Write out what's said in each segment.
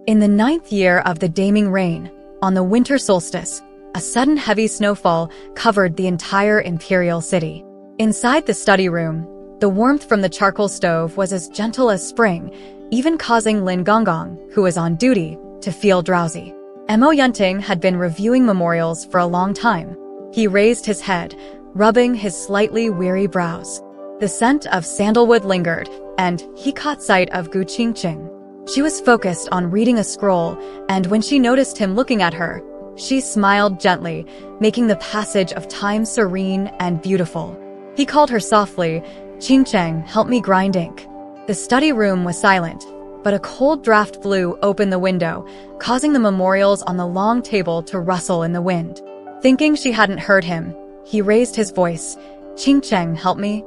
In the 9th year of the Daming Reign, on the winter solstice, a sudden heavy snowfall covered the entire imperial city. Inside the study room, the warmth from the charcoal stove was as gentle as spring, even causing Lin Gongong, who was on duty, to feel drowsy. Mo Yunting had been reviewing memorials for a long time. He raised his head, rubbing his slightly weary brows. The scent of sandalwood lingered, and he caught sight of Gu Qingqing. She was focused on reading a scroll, and when she noticed him looking at her, she smiled gently, making the passage of time serene and beautiful. He called her softly, "Qingqing, help me grind ink." The study room was silent, but a cold draft blew open the window, causing the memorials on the long table to rustle in the wind. Thinking she hadn't heard him, he raised his voice, "Qingqing, help me."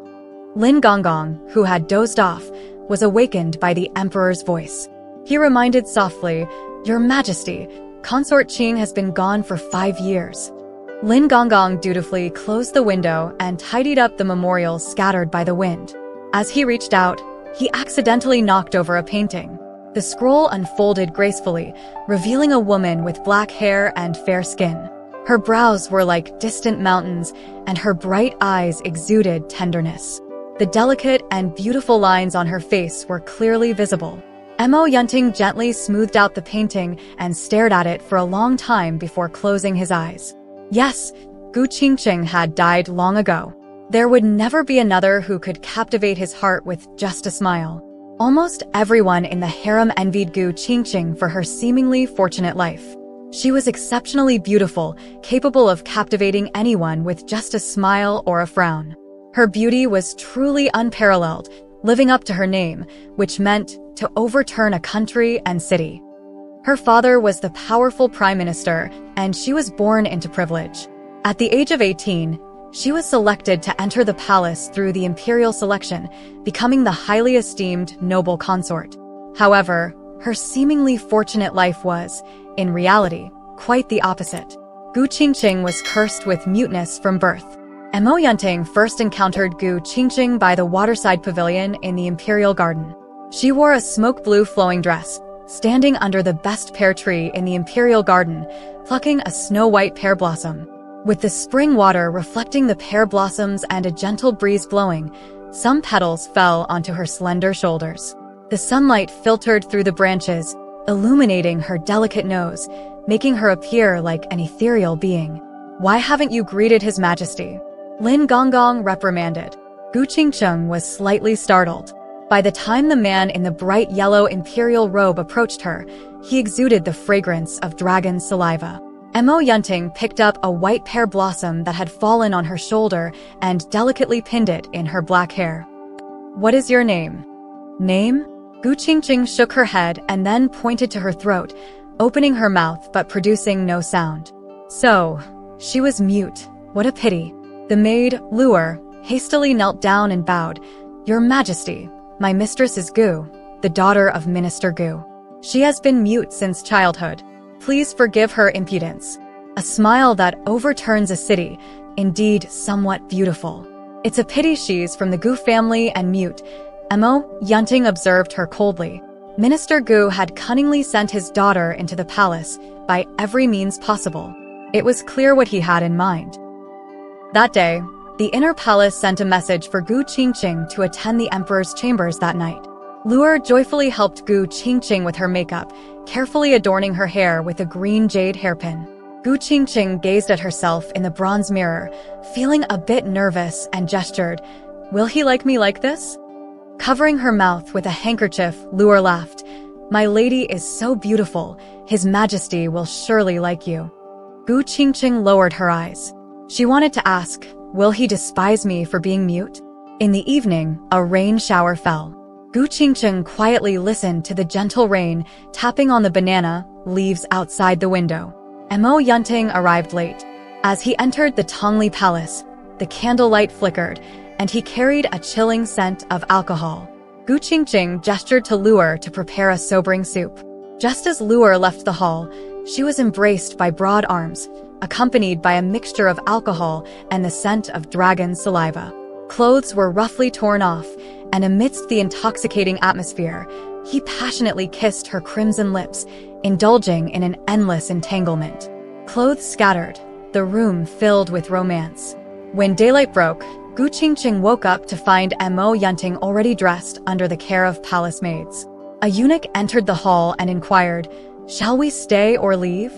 Lin Gongong, who had dozed off, was awakened by the emperor's voice. He reminded softly, "Your Majesty, Consort Qing has been gone for 5 years." Lin Gongong dutifully closed the window and tidied up the memorials scattered by the wind. As he reached out, he accidentally knocked over a painting. The scroll unfolded gracefully, revealing a woman with black hair and fair skin. Her brows were like distant mountains, and her bright eyes exuded tenderness. The delicate and beautiful lines on her face were clearly visible. Mo Yunting gently smoothed out the painting and stared at it for a long time before closing his eyes. Yes, Gu Qingqing had died long ago. There would never be another who could captivate his heart with just a smile. Almost everyone in the harem envied Gu Qingqing for her seemingly fortunate life. She was exceptionally beautiful, capable of captivating anyone with just a smile or a frown. Her beauty was truly unparalleled, living up to her name, which meant to overturn a country and city. Her father was the powerful prime minister, and she was born into privilege. At the age of 18, she was selected to enter the palace through the imperial selection, becoming the highly esteemed noble consort. However, her seemingly fortunate life was, in reality, quite the opposite. Gu Qingqing was cursed with muteness from birth. Mo Yunting first encountered Gu Qingqing by the waterside pavilion in the imperial garden. She wore a smoke blue flowing dress, standing under the best pear tree in the imperial garden, plucking a snow-white pear blossom. With the spring water reflecting the pear blossoms and a gentle breeze blowing, some petals fell onto her slender shoulders. The sunlight filtered through the branches, illuminating her delicate nose, making her appear like an ethereal being. "Why haven't you greeted His Majesty?" Lin Gongong reprimanded. Gu Qingqing was slightly startled. By the time the man in the bright yellow imperial robe approached her, he exuded the fragrance of dragon saliva. Mo Yunting picked up a white pear blossom that had fallen on her shoulder and delicately pinned it in her black hair. "What is your name?" "Name?" Gu Qingqing shook her head and then pointed to her throat, opening her mouth but producing no sound. So, she was mute. What a pity. The maid, Luer, hastily knelt down and bowed. "Your Majesty, my mistress is Gu, the daughter of Minister Gu. She has been mute since childhood. Please forgive her impudence." A smile that overturns a city, indeed somewhat beautiful. "It's a pity she's from the Gu family and mute." Mo Yunting observed her coldly. Minister Gu had cunningly sent his daughter into the palace by every means possible. It was clear what he had in mind. That day, the inner palace sent a message for Gu Qingqing to attend the emperor's chambers that night. Luer joyfully helped Gu Qingqing with her makeup, carefully adorning her hair with a green jade hairpin. Gu Qingqing gazed at herself in the bronze mirror, feeling a bit nervous, and gestured, "Will he like me like this?" Covering her mouth with a handkerchief, Luer laughed. "My lady is so beautiful, His Majesty will surely like you." Gu Qingqing lowered her eyes. She wanted to ask, "Will he despise me for being mute?" In the evening, a rain shower fell. Gu Qingqing quietly listened to the gentle rain tapping on the banana leaves outside the window. Mo Yunting arrived late. As he entered the Tongli Palace, the candlelight flickered, and he carried a chilling scent of alcohol. Gu Qingqing gestured to Luer to prepare a sobering soup. Just as Luer left the hall, she was embraced by broad arms, accompanied by a mixture of alcohol and the scent of dragon saliva. Clothes were roughly torn off, and amidst the intoxicating atmosphere, he passionately kissed her crimson lips, indulging in an endless entanglement. Clothes scattered, the room filled with romance. When daylight broke, Gu Qingqing woke up to find Mo Yunting already dressed under the care of palace maids. A eunuch entered the hall and inquired, "Shall we stay or leave?"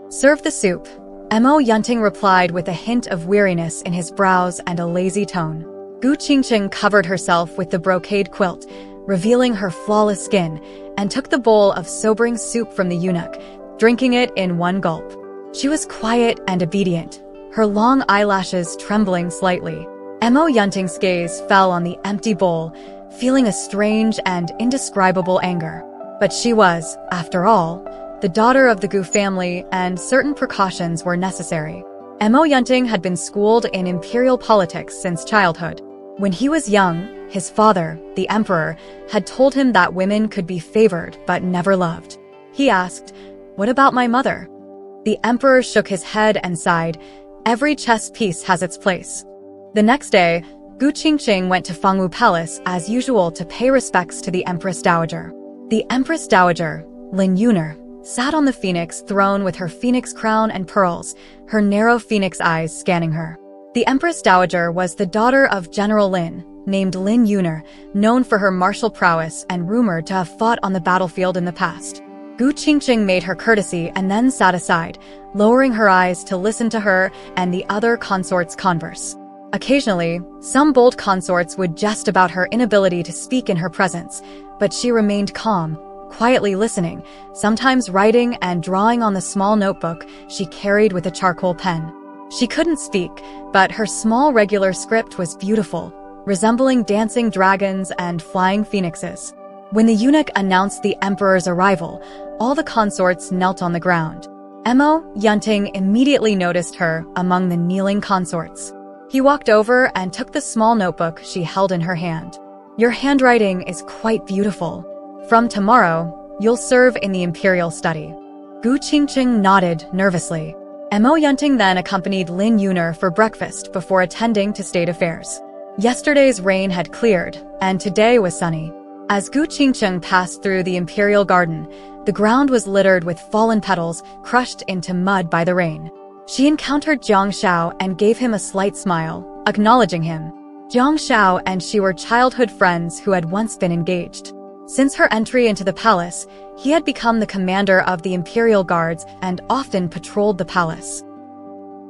"Serve the soup," Mo Yunting replied with a hint of weariness in his brows and a lazy tone. Gu Qingqing covered herself with the brocade quilt, revealing her flawless skin, and took the bowl of sobering soup from the eunuch, drinking it in one gulp. She was quiet and obedient, her long eyelashes trembling slightly. Mo Yunting's gaze fell on the empty bowl, feeling a strange and indescribable anger. But she was, after all, the daughter of the Gu family, and certain precautions were necessary. Mo Yunting had been schooled in imperial politics since childhood. When he was young, his father, the emperor, had told him that women could be favored but never loved. He asked, "What about my mother?" The emperor shook his head and sighed, "Every chess piece has its place." The next day, Gu Qingqing went to Fangwu Palace as usual to pay respects to the Empress Dowager. The Empress Dowager, Lan Xian'er, sat on the phoenix throne with her phoenix crown and pearls, her narrow phoenix eyes scanning her. The Empress Dowager was the daughter of General Lin, named Lan Xian'er, known for her martial prowess and rumored to have fought on the battlefield in the past. Gu Qingqing made her courtesy and then sat aside, lowering her eyes to listen to her and the other consorts converse. Occasionally, some bold consorts would jest about her inability to speak in her presence, but she remained calm, quietly listening, sometimes writing and drawing on the small notebook she carried with a charcoal pen. She couldn't speak, but her small regular script was beautiful, resembling dancing dragons and flying phoenixes. When the eunuch announced the emperor's arrival, all the consorts knelt on the ground. Mo Yunting immediately noticed her among the kneeling consorts. He walked over and took the small notebook she held in her hand. "Your handwriting is quite beautiful. From tomorrow, you'll serve in the imperial study." Gu Qingqing nodded nervously. Mo Yunting then accompanied Lan Xian'er for breakfast before attending to state affairs. Yesterday's rain had cleared, and today was sunny. As Gu Qingqing passed through the imperial garden, the ground was littered with fallen petals crushed into mud by the rain. She encountered Xianxia and gave him a slight smile, acknowledging him. Xianxia and she were childhood friends who had once been engaged. Since her entry into the palace, he had become the commander of the imperial guards and often patrolled the palace.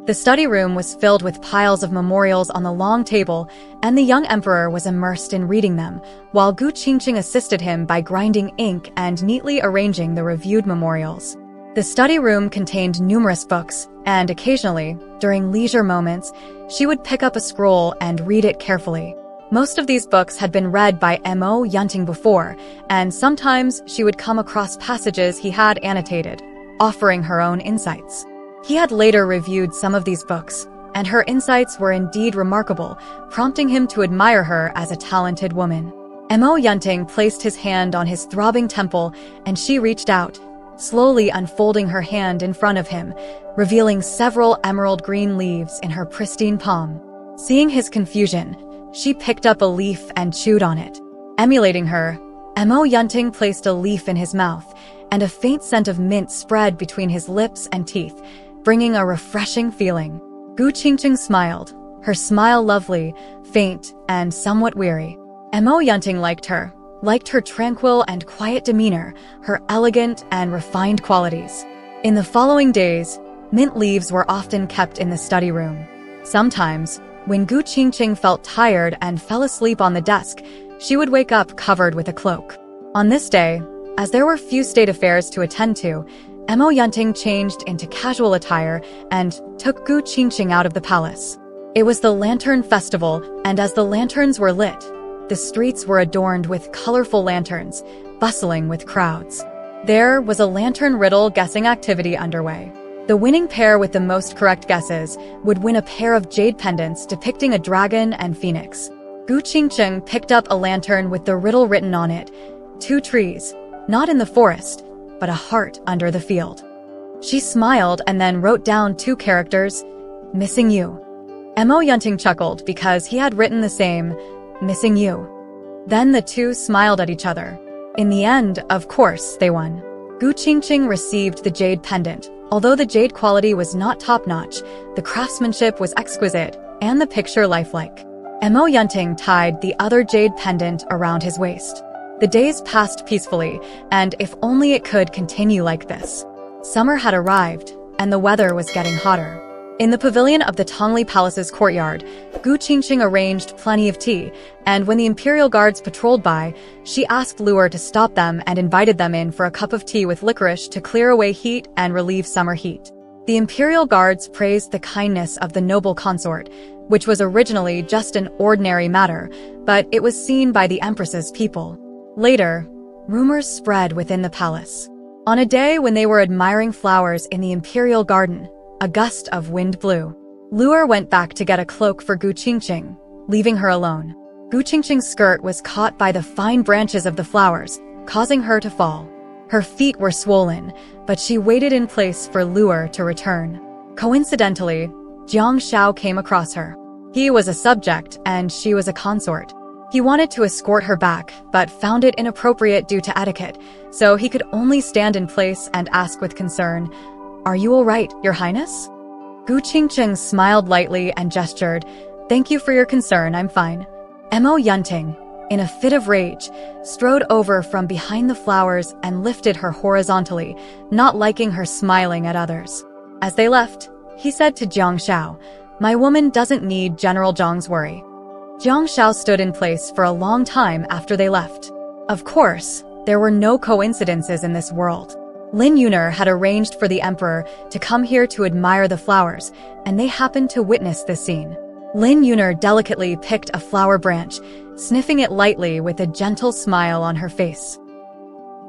The study room was filled with piles of memorials on the long table, and the young emperor was immersed in reading them, while Gu Qingqing assisted him by grinding ink and neatly arranging the reviewed memorials. The study room contained numerous books, and occasionally, during leisure moments, she would pick up a scroll and read it carefully. Most of these books had been read by Mo Yunting before, and sometimes she would come across passages he had annotated, offering her own insights. He had later reviewed some of these books, and her insights were indeed remarkable, prompting him to admire her as a talented woman. Mo Yunting placed his hand on his throbbing temple, and she reached out, slowly unfolding her hand in front of him, revealing several emerald green leaves in her pristine palm. Seeing his confusion, she picked up a leaf and chewed on it. Emulating her, Mo Yunting placed a leaf in his mouth, and a faint scent of mint spread between his lips and teeth, bringing a refreshing feeling. Gu Qingqing smiled, her smile lovely, faint, and somewhat weary. Mo Yunting liked her tranquil and quiet demeanor, her elegant and refined qualities. In the following days, mint leaves were often kept in the study room. Sometimes, when Gu Qingqing felt tired and fell asleep on the desk, she would wake up covered with a cloak. On this day, as there were few state affairs to attend to, Mo Yunting changed into casual attire and took Gu Qingqing out of the palace. It was the Lantern Festival, and as the lanterns were lit, the streets were adorned with colorful lanterns, bustling with crowds. There was a lantern riddle guessing activity underway. The winning pair with the most correct guesses would win a pair of jade pendants depicting a dragon and phoenix. Gu Qingqing picked up a lantern with the riddle written on it, 2 trees, not in the forest, but a heart under the field. She smiled and then wrote down 2 characters, missing you. Mo Yunting chuckled because he had written the same, missing you. Then the two smiled at each other. In the end, of course, they won. Gu Qingqing received the jade pendant. Although the jade quality was not top-notch, the craftsmanship was exquisite, and the picture lifelike. Mo Yunting tied the other jade pendant around his waist. The days passed peacefully, and if only it could continue like this. Summer had arrived, and the weather was getting hotter. In the pavilion of the Tongli Palace's courtyard, Gu Qingqing arranged plenty of tea, and when the imperial guards patrolled by, she asked Luer to stop them and invited them in for a cup of tea with licorice to clear away heat and relieve summer heat. The imperial guards praised the kindness of the noble consort, which was originally just an ordinary matter, but it was seen by the empress's people. Later, rumors spread within the palace. On a day when they were admiring flowers in the imperial garden, a gust of wind blew. Luer went back to get a cloak for Gu Qingqing, leaving her alone. Gu Qingqing's skirt was caught by the fine branches of the flowers, causing her to fall. Her feet were swollen, but she waited in place for Luer to return. Coincidentally, Jiang Xiao came across her. He was a subject, and she was a consort. He wanted to escort her back, but found it inappropriate due to etiquette, so he could only stand in place and ask with concern, "Are you all right, Your Highness?" Gu Qingqing smiled lightly and gestured, "Thank you for your concern, I'm fine." Mo Yunting, in a fit of rage, strode over from behind the flowers and lifted her horizontally, not liking her smiling at others. As they left, he said to Jiang Xiao, "My woman doesn't need General Zhang's worry." Jiang Xiao stood in place for a long time after they left. Of course, there were no coincidences in this world. Lan Xian'er had arranged for the emperor to come here to admire the flowers, and they happened to witness this scene. Lan Xian'er delicately picked a flower branch, sniffing it lightly with a gentle smile on her face.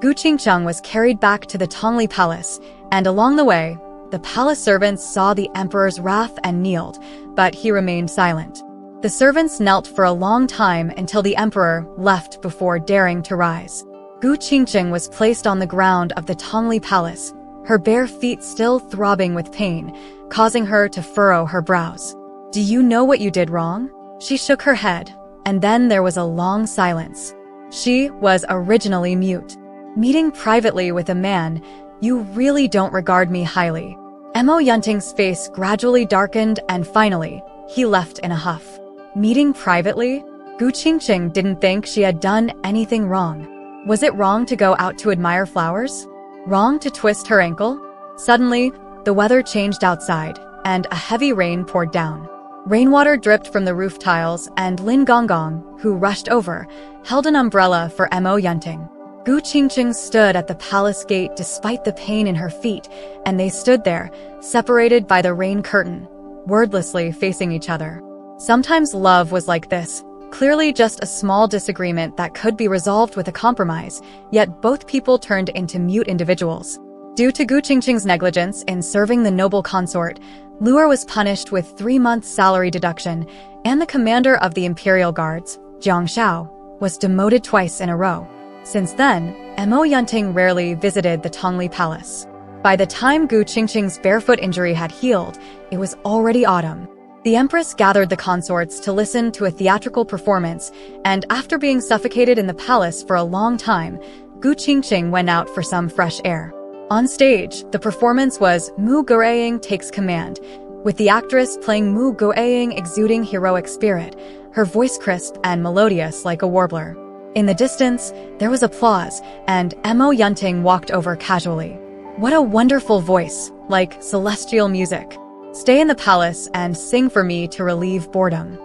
Gu Qingqing was carried back to the Tongli Palace, and along the way, the palace servants saw the emperor's wrath and kneeled, but he remained silent. The servants knelt for a long time until the emperor left before daring to rise. Gu Qingqing was placed on the ground of the Tongli Palace, her bare feet still throbbing with pain, causing her to furrow her brows. "Do you know what you did wrong?" She shook her head, and then there was a long silence. She was originally mute. "Meeting privately with a man, you really don't regard me highly." Mo Yunting's face gradually darkened, and finally, he left in a huff. Meeting privately? Gu Qingqing didn't think she had done anything wrong. Was it wrong to go out to admire flowers? Wrong to twist her ankle? Suddenly, the weather changed outside, and a heavy rain poured down. Rainwater dripped from the roof tiles, and Lin Gonggong, who rushed over, held an umbrella for Mo Yunting. Gu Qingqing stood at the palace gate despite the pain in her feet, and they stood there, separated by the rain curtain, wordlessly facing each other. Sometimes love was like this, clearly just a small disagreement that could be resolved with a compromise, yet both people turned into mute individuals. Due to Gu Qingqing's negligence in serving the noble consort, Luer was punished with 3 months' salary deduction, and the commander of the imperial guards, Jiang Xiao, was demoted twice in a row. Since then, Mo Yunting rarely visited the Tongli Palace. By the time Gu Qingqing's barefoot injury had healed, it was already autumn. The empress gathered the consorts to listen to a theatrical performance, and after being suffocated in the palace for a long time, Gu Qingqing went out for some fresh air. On stage, the performance was Mu Guoying Takes Command, with the actress playing Mu Guoying exuding heroic spirit, her voice crisp and melodious like a warbler. In the distance, there was applause, and Mo Yunting walked over casually. "What a wonderful voice, like celestial music. Stay in the palace and sing for me to relieve boredom."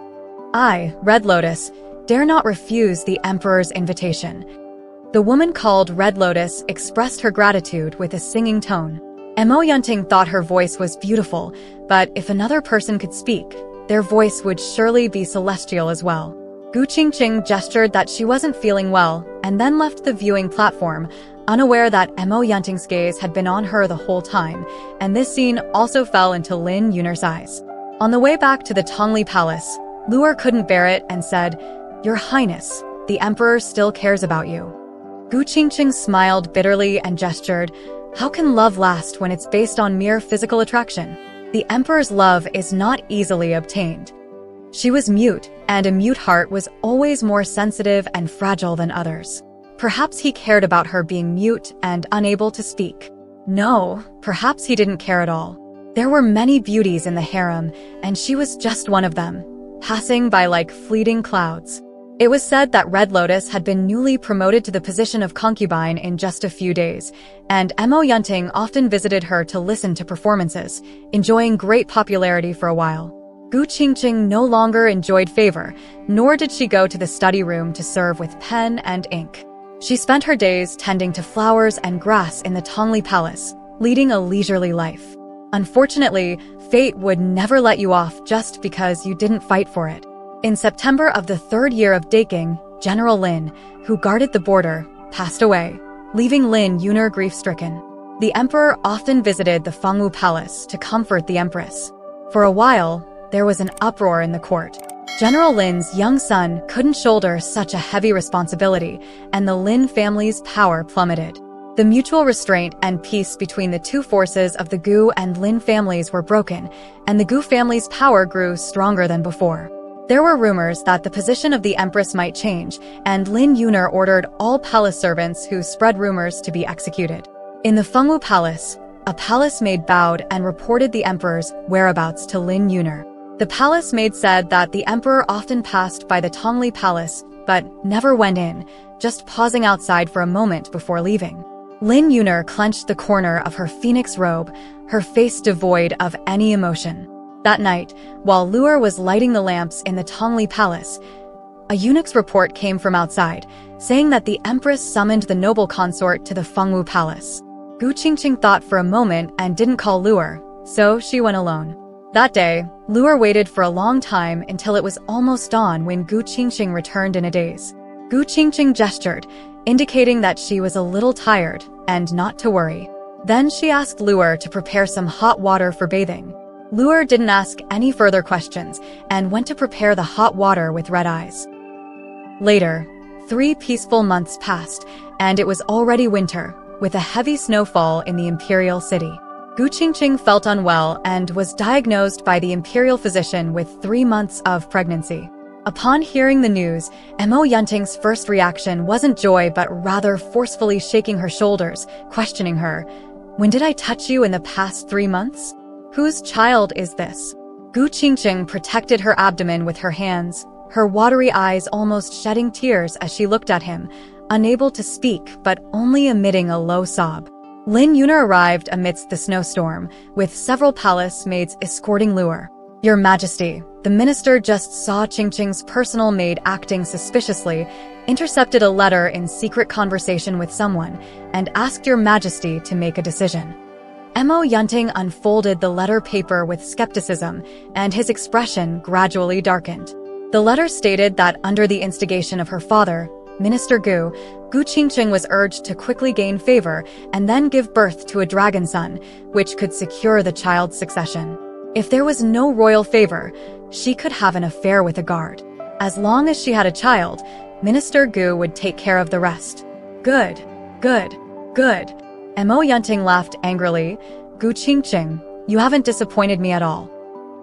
I, Red Lotus, dare not refuse the emperor's invitation. The woman called Red Lotus expressed her gratitude with a singing tone. Mo Yunting thought her voice was beautiful, but if another person could speak, their voice would surely be celestial as well. Gu Qingqing gestured that she wasn't feeling well, and then left the viewing platform, unaware that Mo Yunting's gaze had been on her the whole time, and this scene also fell into Lan Xian'er's eyes. On the way back to the Tongli Palace, Luer couldn't bear it and said, "Your Highness, the Emperor still cares about you." Gu Qingqing smiled bitterly and gestured, "How can love last when it's based on mere physical attraction? The Emperor's love is not easily obtained." She was mute, and a mute heart was always more sensitive and fragile than others. Perhaps he cared about her being mute and unable to speak. No, perhaps he didn't care at all. There were many beauties in the harem, and she was just one of them, passing by like fleeting clouds. It was said that Red Lotus had been newly promoted to the position of concubine in just a few days, and Mo Yunting often visited her to listen to performances, enjoying great popularity for a while. Gu Qingqing no longer enjoyed favor, nor did she go to the study room to serve with pen and ink. She spent her days tending to flowers and grass in the Tongli Palace, leading a leisurely life. Unfortunately, fate would never let you off just because you didn't fight for it. In September of the third year of Daking, General Lin, who guarded the border, passed away, leaving Lan Xian'er grief-stricken. The emperor often visited the Fengwu Palace to comfort the empress. For a while, there was an uproar in the court. General Lin's young son couldn't shoulder such a heavy responsibility, and the Lin family's power plummeted. The mutual restraint and peace between the two forces of the Gu and Lin families were broken, and the Gu family's power grew stronger than before. There were rumors that the position of the empress might change, and Lan Xian'er ordered all palace servants who spread rumors to be executed. In the Fengwu Palace, a palace maid bowed and reported the emperor's whereabouts to Lan Xian'er. The palace maid said that the emperor often passed by the Tongli Palace, but never went in, just pausing outside for a moment before leaving. Lan Xian'er clenched the corner of her phoenix robe, her face devoid of any emotion. That night, while Luer was lighting the lamps in the Tongli Palace, a eunuch's report came from outside, saying that the empress summoned the noble consort to the Fengwu Palace. Gu Qingqing thought for a moment and didn't call Luer, so she went alone. That day, Luer waited for a long time until it was almost dawn when Gu Qingqing returned in a daze. Gu Qingqing gestured, indicating that she was a little tired and not to worry. Then she asked Luer to prepare some hot water for bathing. Luer didn't ask any further questions and went to prepare the hot water with red eyes. Later, 3 peaceful months passed, and it was already winter, with a heavy snowfall in the imperial city. Gu Qingqing felt unwell and was diagnosed by the imperial physician with 3 months of pregnancy. Upon hearing the news, Mo Yunting's first reaction wasn't joy but rather forcefully shaking her shoulders, questioning her. "When did I touch you in the past 3 months? Whose child is this?" Gu Qingqing protected her abdomen with her hands, her watery eyes almost shedding tears as she looked at him, unable to speak but only emitting a low sob. Lan Xian'er arrived amidst the snowstorm, with several palace maids escorting Luer. "Your Majesty, the minister just saw Qingqing's personal maid acting suspiciously, intercepted a letter in secret conversation with someone, and asked your Majesty to make a decision." Mo Yunting unfolded the letter paper with skepticism, and his expression gradually darkened. The letter stated that under the instigation of her father, Minister Gu Qingqing was urged to quickly gain favor and then give birth to a dragon son, which could secure the child's succession. If there was no royal favor, she could have an affair with a guard. As long as she had a child, Minister Gu would take care of the rest. Good, good, good. Mo Yunting laughed angrily. "Gu Qingqing, you haven't disappointed me at all."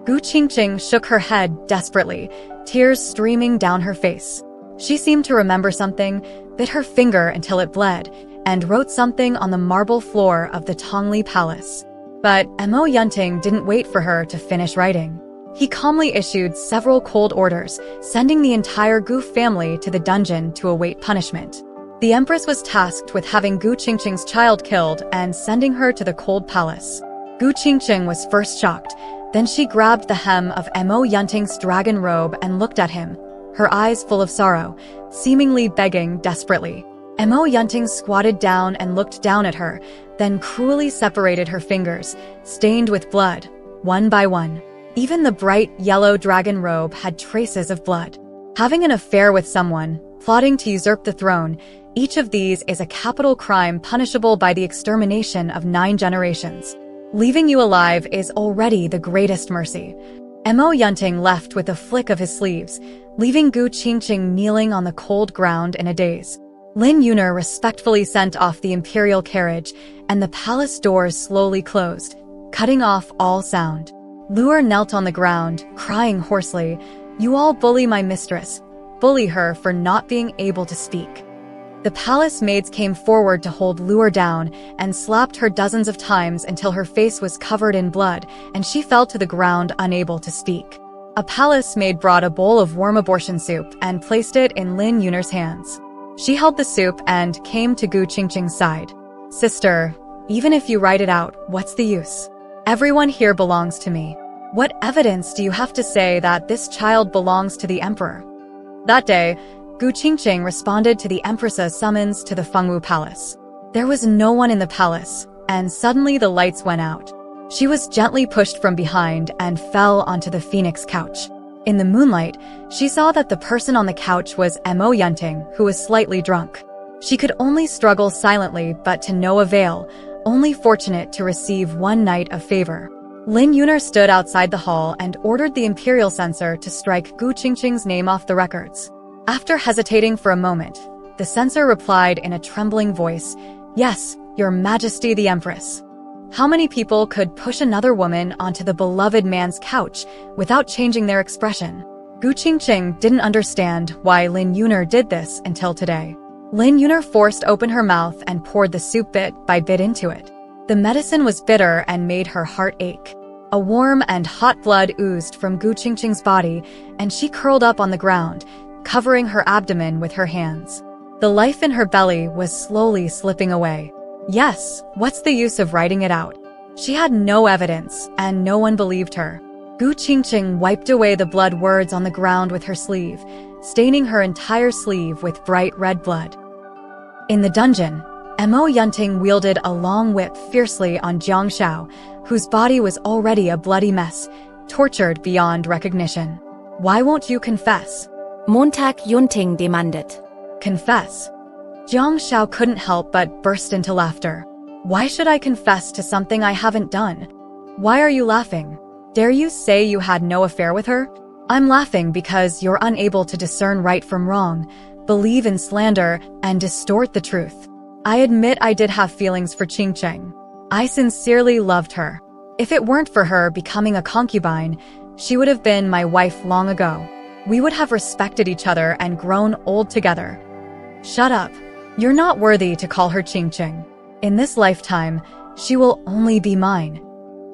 Gu Qingqing shook her head desperately, tears streaming down her face. She seemed to remember something, bit her finger until it bled, and wrote something on the marble floor of the Tongli Palace. But Mo Yunting didn't wait for her to finish writing. He calmly issued several cold orders, sending the entire Gu family to the dungeon to await punishment. The empress was tasked with having Gu Qingqing's child killed and sending her to the cold palace. Gu Qingqing was first shocked, then she grabbed the hem of Mo Yunting's dragon robe and looked at him, her eyes full of sorrow, seemingly begging desperately. Mo Yunting squatted down and looked down at her, then cruelly separated her fingers, stained with blood, one by one. Even the bright yellow dragon robe had traces of blood. Having an affair with someone, plotting to usurp the throne, each of these is a capital crime punishable by the extermination of 9 generations. Leaving you alive is already the greatest mercy. Mo Yunting left with a flick of his sleeves, leaving Gu Qingqing kneeling on the cold ground in a daze. Lan Xian'er respectfully sent off the imperial carriage, and the palace doors slowly closed, cutting off all sound. Luer knelt on the ground, crying hoarsely, "You all bully my mistress. Bully her for not being able to speak." The palace maids came forward to hold Lu'er down and slapped her dozens of times until her face was covered in blood and she fell to the ground unable to speak. A palace maid brought a bowl of warm abortion soup and placed it in Lan Xian'er's hands. She held the soup and came to Gu Qingqing's side. "Sister, even if you write it out, what's the use? Everyone here belongs to me. What evidence do you have to say that this child belongs to the emperor?" That day, Gu Qingqing responded to the empress's summons to the Fengwu Palace. There was no one in the palace, and suddenly the lights went out. She was gently pushed from behind and fell onto the phoenix couch. In the moonlight, she saw that the person on the couch was Mo Yunting, who was slightly drunk. She could only struggle silently, but to no avail, only fortunate to receive one night of favor. Lan Xian'er stood outside the hall and ordered the imperial censor to strike Gu Qingqing's name off the records. After hesitating for a moment, the censor replied in a trembling voice, "Yes, Your Majesty the Empress." How many people could push another woman onto the beloved man's couch without changing their expression? Gu Qingqing didn't understand why Lan Xian'er did this until today. Lan Xian'er forced open her mouth and poured the soup bit by bit into it. The medicine was bitter and made her heart ache. A warm and hot blood oozed from Gu Qingqing's body, and she curled up on the ground, covering her abdomen with her hands. The life in her belly was slowly slipping away. Yes, what's the use of writing it out? She had no evidence, and no one believed her. Gu Qingqing wiped away the blood words on the ground with her sleeve, staining her entire sleeve with bright red blood. In the dungeon, Mo Yunting wielded a long whip fiercely on Xianxia, whose body was already a bloody mess, tortured beyond recognition. "Why won't you confess?" Montag Yunting demanded. "Confess?" Xianxia couldn't help but burst into laughter. "Why should I confess to something I haven't done? Why are you laughing? Dare you say you had no affair with her? I'm laughing because you're unable to discern right from wrong, believe in slander, and distort the truth. I admit I did have feelings for Qingqing. I sincerely loved her. If it weren't for her becoming a concubine, she would have been my wife long ago. We would have respected each other and grown old together." "Shut up. You're not worthy to call her Qingqing. In this lifetime, she will only be mine."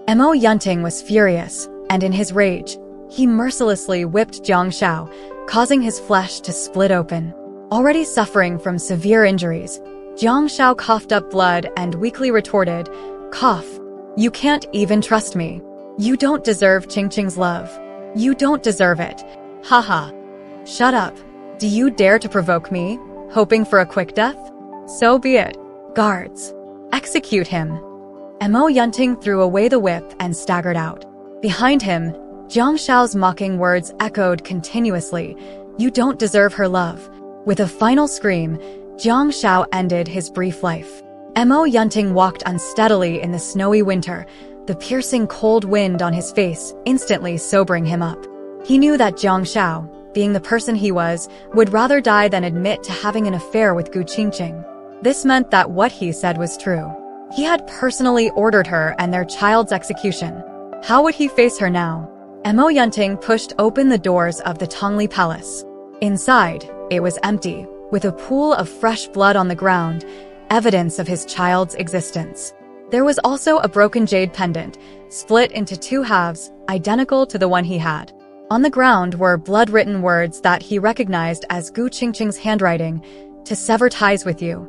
Mo Yunting was furious, and in his rage, he mercilessly whipped Xianxia, causing his flesh to split open. Already suffering from severe injuries, Xianxia coughed up blood and weakly retorted, "Cough. You can't even trust me. You don't deserve Qingqing's love. You don't deserve it. Haha. Shut up. Do you dare to provoke me, hoping for a quick death? So be it. Guards, execute him." Mo Yunting threw away the whip and staggered out. Behind him, Xiangshao's mocking words echoed continuously, "You don't deserve her love." With a final scream, Xiangxiao ended his brief life. Mo Yunting walked unsteadily in the snowy winter, the piercing cold wind on his face instantly sobering him up. He knew that Xiangxiao, being the person he was, would rather die than admit to having an affair with Gu Qingqing. This meant that what he said was true. He had personally ordered her and their child's execution. How would he face her now? Mo Yunting pushed open the doors of the Tongli Palace. Inside, it was empty, with a pool of fresh blood on the ground, evidence of his child's existence. There was also a broken jade pendant, split into two halves, identical to the one he had. On the ground were blood-written words that he recognized as Gu Qingqing's handwriting, "To sever ties with you."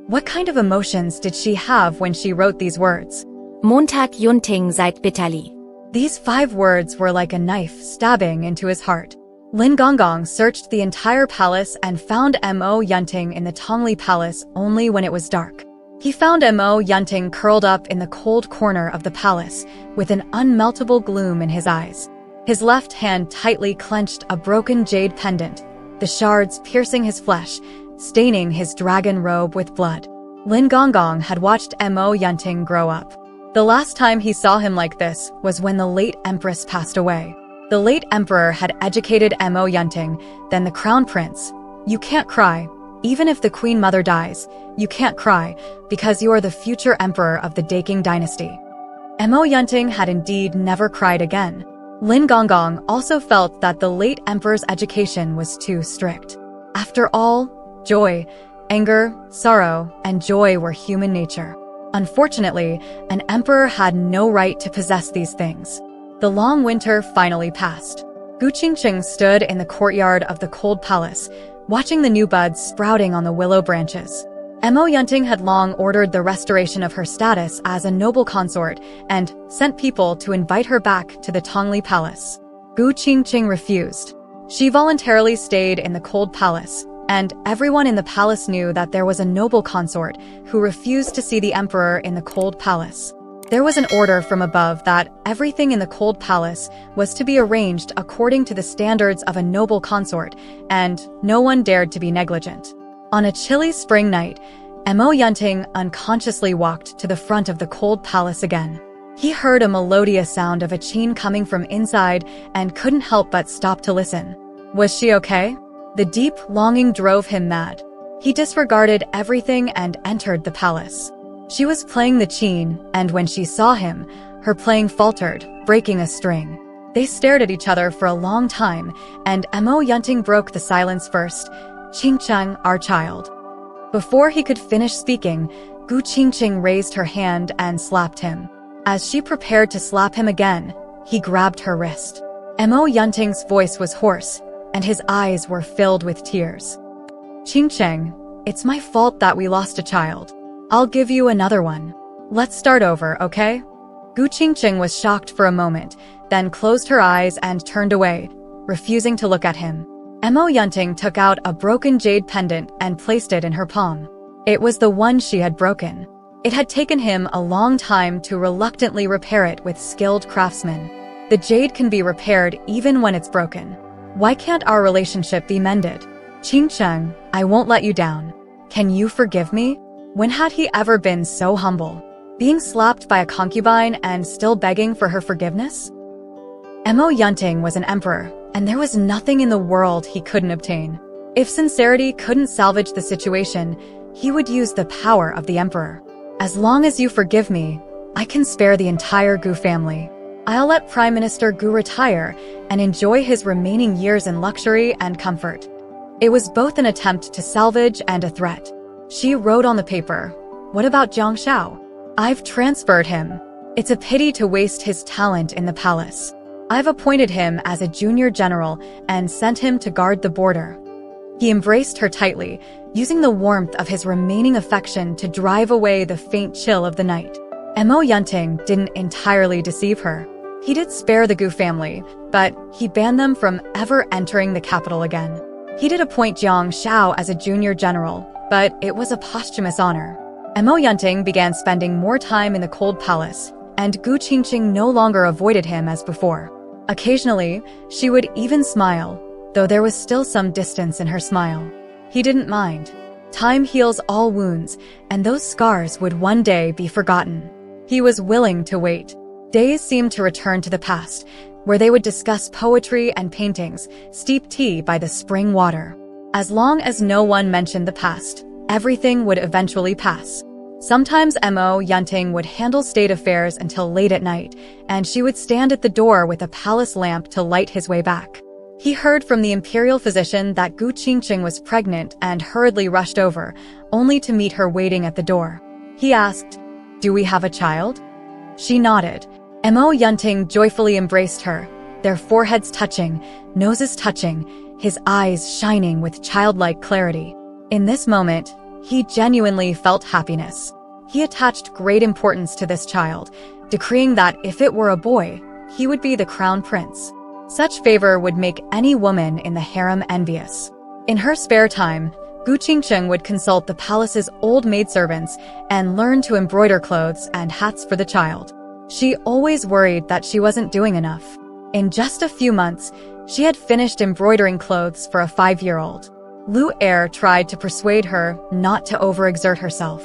What kind of emotions did she have when she wrote these words? Montag Yunting sighed bitterly. These 5 words were like a knife stabbing into his heart. Lin Gongong searched the entire palace and found Mo Yunting in the Tongli Palace only when it was dark. He found Mo Yunting curled up in the cold corner of the palace, with an unmeltable gloom in his eyes. His left hand tightly clenched a broken jade pendant, the shards piercing his flesh, staining his dragon robe with blood. Lin Gongong had watched Mo Yunting grow up. The last time he saw him like this was when the late empress passed away. The late emperor had educated Mo Yunting, then the crown prince. You can't cry. Even if the queen mother dies, you can't cry, because you are the future emperor of the Daking dynasty. Mo Yunting had indeed never cried again. Lin Gongong also felt that the late emperor's education was too strict. After all, joy, Anger, sorrow, and joy were human nature. Unfortunately, an emperor had no right to possess these things. The long winter finally passed. Gu Qingqing stood in the courtyard of the cold palace, watching the new buds sprouting on the willow branches. Mo Yunting had long ordered the restoration of her status as a noble consort and sent people to invite her back to the Tongli Palace. Gu Qingqing refused. She voluntarily stayed in the cold palace, and everyone in the palace knew that there was a noble consort who refused to see the emperor in the cold palace. There was an order from above that everything in the cold palace was to be arranged according to the standards of a noble consort, and no one dared to be negligent. On a chilly spring night, Mo Yunting unconsciously walked to the front of the cold palace again. He heard a melodious sound of a qin coming from inside and couldn't help but stop to listen. Was she okay? The deep longing drove him mad. He disregarded everything and entered the palace. She was playing the qin, and when she saw him, her playing faltered, breaking a string. They stared at each other for a long time, and Mo Yunting broke the silence first. "Qingqing, our child." Before he could finish speaking, Gu Qingqing raised her hand and slapped him. As she prepared to slap him again, he grabbed her wrist. Mo Yunting's voice was hoarse, and his eyes were filled with tears. "Qingqing, it's my fault that we lost a child. I'll give you another one. Let's start over, okay?" Gu Qingqing was shocked for a moment, then closed her eyes and turned away, refusing to look at him. Mo Yunting took out a broken jade pendant and placed it in her palm. It was the one she had broken. It had taken him a long time to reluctantly repair it with skilled craftsmen. The jade can be repaired even when it's broken. Why can't our relationship be mended? "Qingqing, I won't let you down. Can you forgive me?" When had he ever been so humble? Being slapped by a concubine and still begging for her forgiveness? Mo Yunting was an emperor, and there was nothing in the world he couldn't obtain. If sincerity couldn't salvage the situation, he would use the power of the emperor. "As long as you forgive me, I can spare the entire Gu family. I'll let Prime Minister Gu retire and enjoy his remaining years in luxury and comfort." It was both an attempt to salvage and a threat. She wrote on the paper, "What about Jiang Shao? I've transferred him. It's a pity to waste his talent in the palace. I've appointed him as a junior general and sent him to guard the border." He embraced her tightly, using the warmth of his remaining affection to drive away the faint chill of the night. Mo Yunting didn't entirely deceive her. He did spare the Gu family, but he banned them from ever entering the capital again. He did appoint Jiang Shao as a junior general, but it was a posthumous honor. Mo Yunting began spending more time in the cold palace, and Gu Qingqing no longer avoided him as before. Occasionally, she would even smile, though there was still some distance in her smile. He didn't mind. Time heals all wounds, and those scars would one day be forgotten. He was willing to wait. Days seemed to return to the past, where they would discuss poetry and paintings, steep tea by the spring water. As long as no one mentioned the past, everything would eventually pass. Sometimes Mo Yunting would handle state affairs until late at night, and she would stand at the door with a palace lamp to light his way back. He heard from the imperial physician that Gu Qingqing was pregnant and hurriedly rushed over, only to meet her waiting at the door. He asked, "Do we have a child?" She nodded. Mo Yunting joyfully embraced her, their foreheads touching, noses touching, his eyes shining with childlike clarity. In this moment, he genuinely felt happiness. He attached great importance to this child, decreeing that if it were a boy, he would be the crown prince. Such favor would make any woman in the harem envious. In her spare time, Gu Qingqing would consult the palace's old maidservants and learn to embroider clothes and hats for the child. She always worried that she wasn't doing enough. In just a few months, she had finished embroidering clothes for a 5-year-old. Lu Er tried to persuade her not to overexert herself.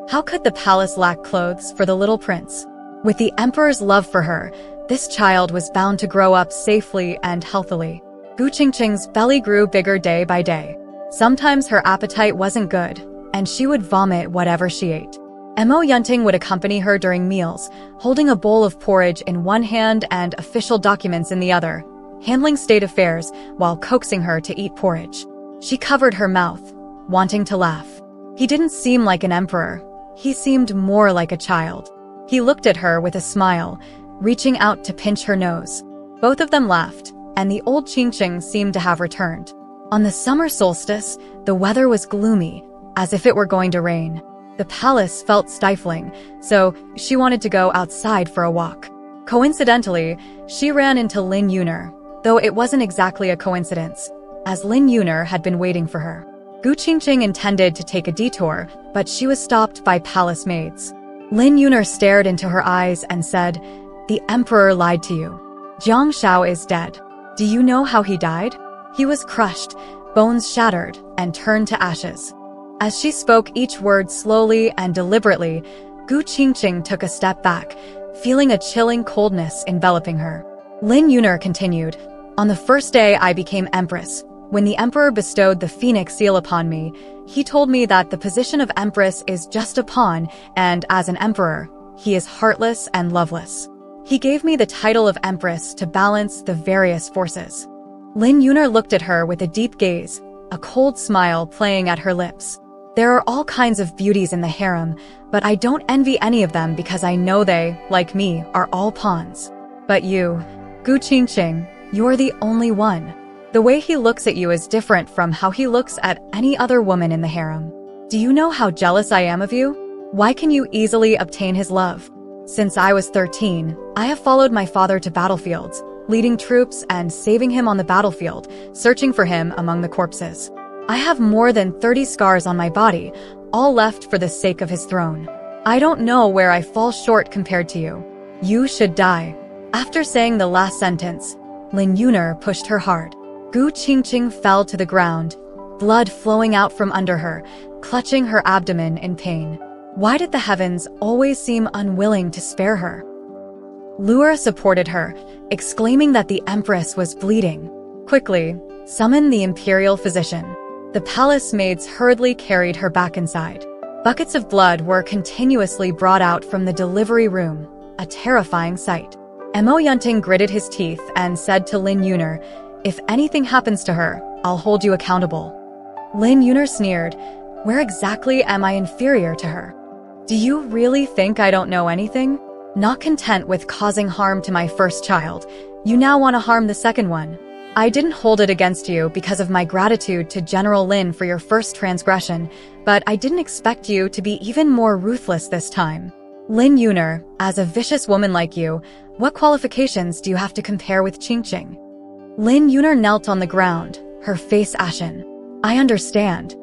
How could the palace lack clothes for the little prince? With the emperor's love for her, this child was bound to grow up safely and healthily. Gu Qingqing's belly grew bigger day by day. Sometimes her appetite wasn't good, and she would vomit whatever she ate. Mo Yunting would accompany her during meals, holding a bowl of porridge in one hand and official documents in the other, handling state affairs while coaxing her to eat porridge. She covered her mouth, wanting to laugh. He didn't seem like an emperor. He seemed more like a child. He looked at her with a smile, reaching out to pinch her nose. Both of them laughed, and the old Xianxia seemed to have returned. On the summer solstice, the weather was gloomy, as if it were going to rain. The palace felt stifling, so she wanted to go outside for a walk. Coincidentally, she ran into Lan Xian'er, though it wasn't exactly a coincidence, as Lan Xian'er had been waiting for her. Gu Qingqing intended to take a detour, but she was stopped by palace maids. Lan Xian'er stared into her eyes and said, "The emperor lied to you. Jiang Shao is dead. Do you know how he died? He was crushed, bones shattered, and turned to ashes." As she spoke each word slowly and deliberately, Gu Qingqing took a step back, feeling a chilling coldness enveloping her. Lan Xian'er continued, "On the first day I became empress, when the emperor bestowed the phoenix seal upon me, he told me that the position of empress is just a pawn, and as an emperor, he is heartless and loveless. He gave me the title of empress to balance the various forces." Lan Xian'er looked at her with a deep gaze, a cold smile playing at her lips. "There are all kinds of beauties in the harem, but I don't envy any of them because I know they, like me, are all pawns. But you, Gu Qingqing, you're the only one. The way he looks at you is different from how he looks at any other woman in the harem. Do you know how jealous I am of you? Why can you easily obtain his love? Since I was 13, I have followed my father to battlefields, leading troops and saving him on the battlefield, searching for him among the corpses. I have more than 30 scars on my body, all left for the sake of his throne. I don't know where I fall short compared to you. You should die." After saying the last sentence, Lan Xian'er pushed her hard. Gu Qingqing fell to the ground, blood flowing out from under her, clutching her abdomen in pain. Why did the heavens always seem unwilling to spare her? Lu'er supported her, exclaiming that the empress was bleeding. "Quickly, summon the imperial physician." The palace maids hurriedly carried her back inside. Buckets of blood were continuously brought out from the delivery room, a terrifying sight. Mo Yunting gritted his teeth and said to Lan Xian'er, "If anything happens to her, I'll hold you accountable." Lan Xian'er sneered, "Where exactly am I inferior to her? Do you really think I don't know anything? Not content with causing harm to my first child, you now want to harm the second one. I didn't hold it against you because of my gratitude to General Lin for your first transgression, but I didn't expect you to be even more ruthless this time. Lan Xian'er, as a vicious woman like you, what qualifications do you have to compare with Qingqing?" Lan Xian'er knelt on the ground, her face ashen. "I understand."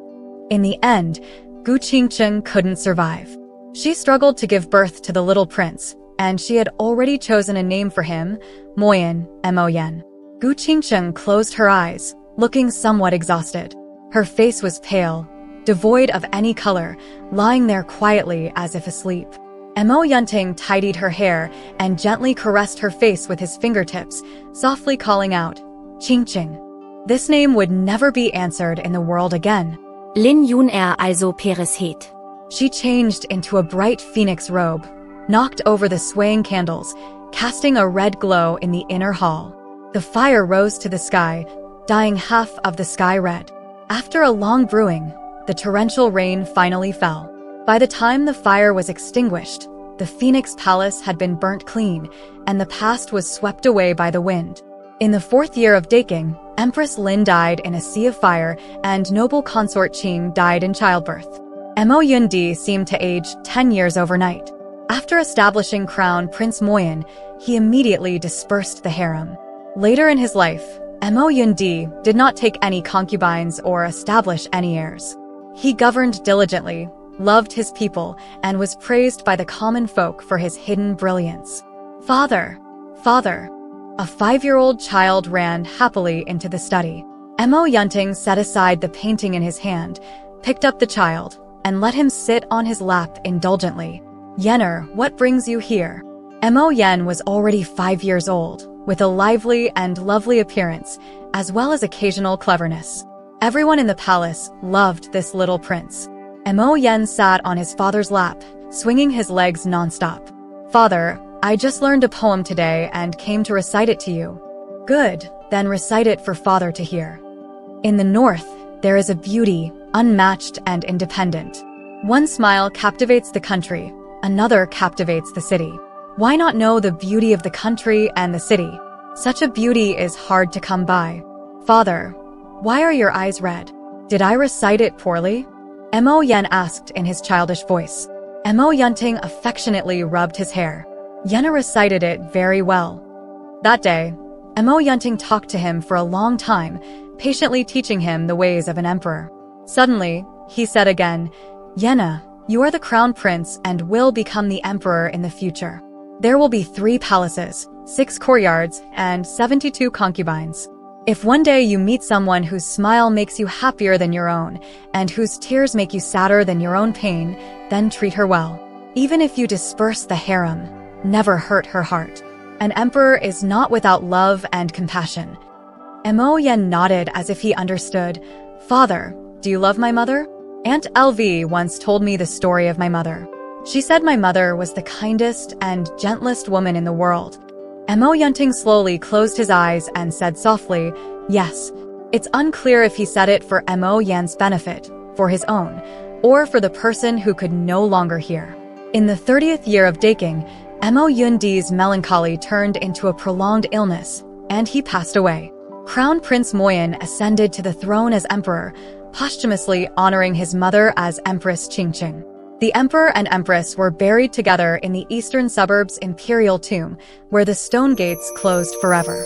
In the end, Gu Qingqing couldn't survive. She struggled to give birth to the little prince, and she had already chosen a name for him, Moyan, M-O-Yen. Gu Qingqing closed her eyes, looking somewhat exhausted. Her face was pale, devoid of any color, lying there quietly as if asleep. Mo Yunting tidied her hair and gently caressed her face with his fingertips, softly calling out, "Qingqing." This name would never be answered in the world again. Lan Xian'er also Pereshet. She changed into a bright phoenix robe, knocked over the swaying candles, casting a red glow in the inner hall. The fire rose to the sky, dyeing half of the sky red. After a long brewing, the torrential rain finally fell. By the time the fire was extinguished, the Phoenix Palace had been burnt clean, and the past was swept away by the wind. In the 4th year of Daking, Empress Lin died in a sea of fire, and noble consort Qing died in childbirth. Mo Yundi seemed to age 10 years overnight. After establishing Crown Prince Moyan, he immediately dispersed the harem. Later in his life, Mo Yundi did not take any concubines or establish any heirs. He governed diligently, loved his people, and was praised by the common folk for his hidden brilliance. "Father! Father!" A 5-year-old child ran happily into the study. Mo Yunting set aside the painting in his hand, picked up the child, and let him sit on his lap indulgently. "Xian'er, what brings you here?" Mo Yen was already 5 years old, with a lively and lovely appearance, as well as occasional cleverness. Everyone in the palace loved this little prince. Mo Yen sat on his father's lap, swinging his legs nonstop. "Father, I just learned a poem today and came to recite it to you." "Good, then recite it for father to hear." "In the north, there is a beauty, unmatched and independent. One smile captivates the country, another captivates the city. Why not know the beauty of the country and the city? Such a beauty is hard to come by. Father, why are your eyes red? Did I recite it poorly? Mo Yan asked in his childish voice. Mo Yunting affectionately rubbed his hair. Yenna recited it very well. That day, Mo Yunting talked to him for a long time, patiently teaching him the ways of an emperor. Suddenly, he said again, Yenna, you are the crown prince and will become the emperor in the future. There will be 3 palaces, 6 courtyards, and 72 concubines. If one day you meet someone whose smile makes you happier than your own, and whose tears make you sadder than your own pain, then treat her well. Even if you disperse the harem, never hurt her heart. An emperor is not without love and compassion. Mo Yan nodded as if he understood. Father, do you love my mother? Aunt LV once told me the story of my mother. She said my mother was the kindest and gentlest woman in the world. Mo Yunting slowly closed his eyes and said softly, yes. It's unclear if he said it for Mo Yan's benefit, for his own, or for the person who could no longer hear. In the 30th year of Daking, Mo Yundi's melancholy turned into a prolonged illness, and he passed away. Crown Prince Moyan ascended to the throne as emperor, posthumously honoring his mother as Empress Qingqing. The emperor and empress were buried together in the eastern suburbs' imperial tomb, where the stone gates closed forever.